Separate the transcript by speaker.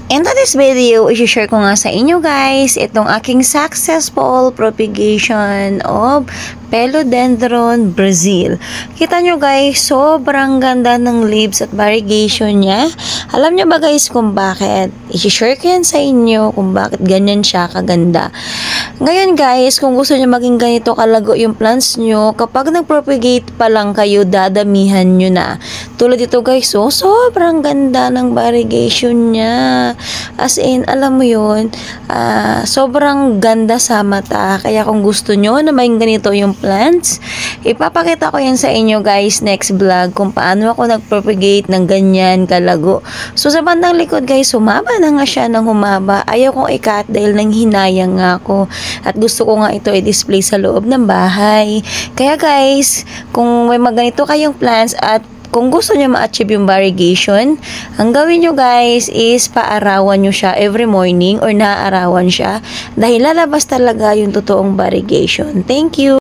Speaker 1: In this video, i-share ko nga sa inyo guys itong aking successful propagation of Philodendron Brazil. Kita nyo guys, sobrang ganda ng leaves at variegation niya. Alam nyo ba guys kung bakit? I-share ko yan sa inyo kung bakit ganyan siya kaganda. Ngayon guys, kung gusto nyo maging ganito kalago yung plants nyo, kapag nag-propagate pa lang kayo, dadamihan nyo na. Tulad ito guys, so sobrang ganda ng variegation niya. As in, alam mo yun, sobrang ganda sa mata. Kaya kung gusto nyo na maging ganito yung plants, ipapakita ko yan sa inyo guys next vlog kung paano ako nag-propagate ng ganyan kalago. So sa bandang likod guys, humaba na nga siya ng humaba. Ayaw kong i-cut dahil nang hinayang nga ako. At gusto ko nga ito i-display sa loob ng bahay. Kaya guys, kung may maganito kayong plants at kung gusto nyo ma-achieve yung variegation, ang gawin nyo guys is paarawan nyo siya every morning or naaarawan siya dahil lalabas talaga yung totoong variegation. Thank you!